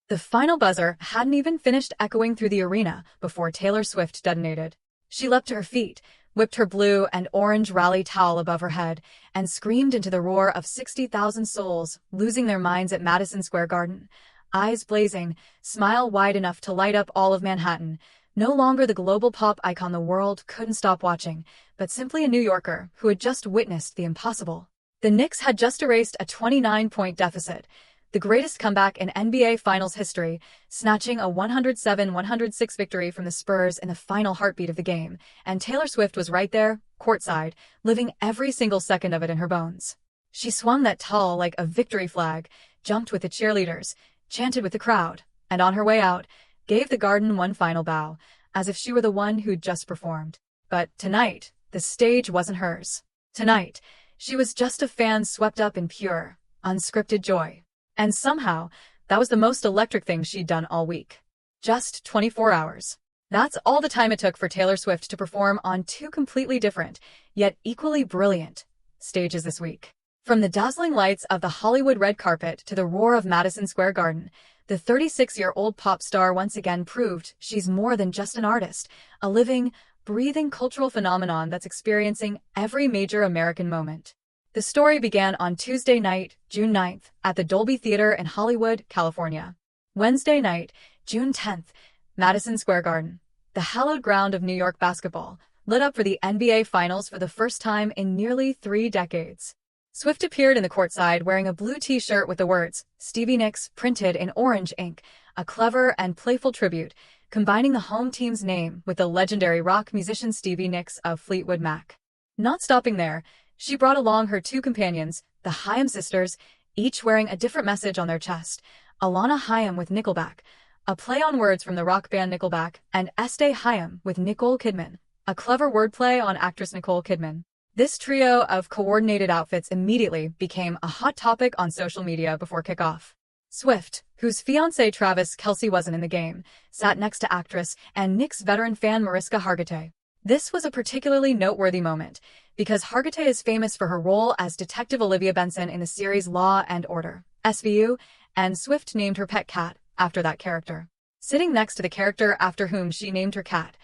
The final buzzer hadn't even finished echoing through the arena before Taylor Swift detonated. She leapt to her feet, whipped her blue and orange rally towel above her head, and screamed into the roar of 60,000 souls losing their minds at Madison Square Garden. Eyes blazing, smile wide enough to light up all of Manhattan. No longer the global pop icon the world couldn't stop watching, but simply a New Yorker who had just witnessed the impossible. The Knicks had just erased a 29-point deficit, the greatest comeback in NBA Finals history, snatching a 107-106 victory from the Spurs in the final heartbeat of the game, and Taylor Swift was right there, courtside, living every single second of it in her bones. She swung that tall like a victory flag, jumped with the cheerleaders, chanted with the crowd, and on her way out, gave the Garden one final bow, as if she were the one who'd just performed. But tonight, the stage wasn't hers. Tonight, she was just a fan swept up in pure, unscripted joy. And somehow, that was the most electric thing she'd done all week. Just 24 hours. That's all the time it took for Taylor Swift to perform on two completely different, yet equally brilliant, stages this week. From the dazzling lights of the Hollywood red carpet to the roar of Madison Square Garden, the 36-year-old pop star once again proved she's more than just an artist, a living, breathing cultural phenomenon that's experiencing every major American moment. The story began on Tuesday night, June 9th, at the Dolby Theater in Hollywood, California. Wednesday night, June 10th, Madison Square Garden, the hallowed ground of New York basketball, lit up for the NBA Finals for the first time in nearly 3 decades. Swift appeared in the courtside wearing a blue t-shirt with the words, Stevie Nicks, printed in orange ink, a clever and playful tribute, combining the home team's name with the legendary rock musician Stevie Nicks of Fleetwood Mac. Not stopping there, she brought along her 2 companions, the Haim sisters, each wearing a different message on their chest. Alana Haim with Nickelback, a play on words from the rock band Nickelback, and Estee Haim with Nicole Kidman, a clever wordplay on actress Nicole Kidman. This trio of coordinated outfits immediately became a hot topic on social media before kickoff. Swift, whose fiancé Travis Kelce wasn't in the game, sat next to actress and Knicks veteran fan Mariska Hargitay. This was a particularly noteworthy moment, because Hargitay is famous for her role as Detective Olivia Benson in the series Law and Order, SVU, and Swift named her pet cat after that character. Sitting next to the character after whom she named her cat,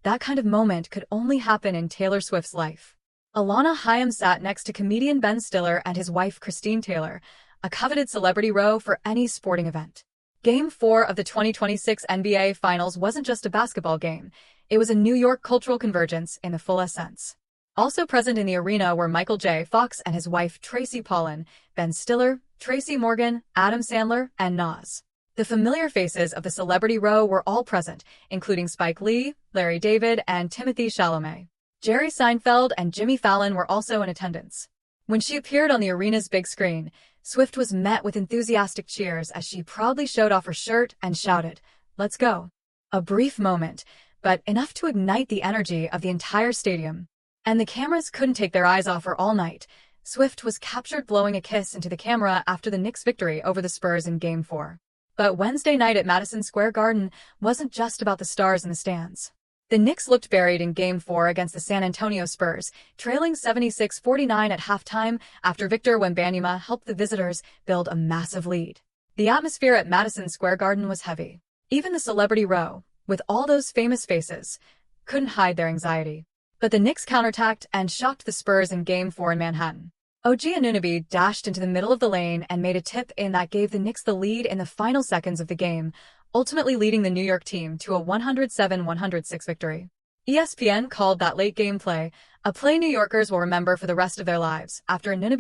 that kind of moment could only happen in Taylor Swift's life. Alana Haim sat next to comedian Ben Stiller and his wife Christine Taylor, a coveted celebrity row for any sporting event. Game 4 of the 2026 NBA Finals wasn't just a basketball game, it was a New York cultural convergence in the fullest sense. Also present in the arena were Michael J. Fox and his wife Tracy Pollan, Ben Stiller, Tracy Morgan, Adam Sandler, and Nas. The familiar faces of the celebrity row were all present, including Spike Lee, Larry David, and Timothée Chalamet. Jerry Seinfeld and Jimmy Fallon were also in attendance. When she appeared on the arena's big screen, Swift was met with enthusiastic cheers as she proudly showed off her shirt and shouted, "Let's go." A brief moment, but enough to ignite the energy of the entire stadium. And the cameras couldn't take their eyes off her all night. Swift was captured blowing a kiss into the camera after the Knicks' victory over the Spurs in Game 4. But Wednesday night at Madison Square Garden wasn't just about the stars in the stands. The Knicks looked buried in Game 4 against the San Antonio Spurs, trailing 76-49 at halftime after Victor Wembanyama helped the visitors build a massive lead. The atmosphere at Madison Square Garden was heavy. Even the celebrity row, with all those famous faces, couldn't hide their anxiety. But the Knicks counterattacked and shocked the Spurs in Game 4 in Manhattan. OG Anunoby dashed into the middle of the lane and made a tip-in that gave the Knicks the lead in the final seconds of the game, ultimately leading the New York team to a 107-106 victory. ESPN called that late game play a play New Yorkers will remember for the rest of their lives after Anunoby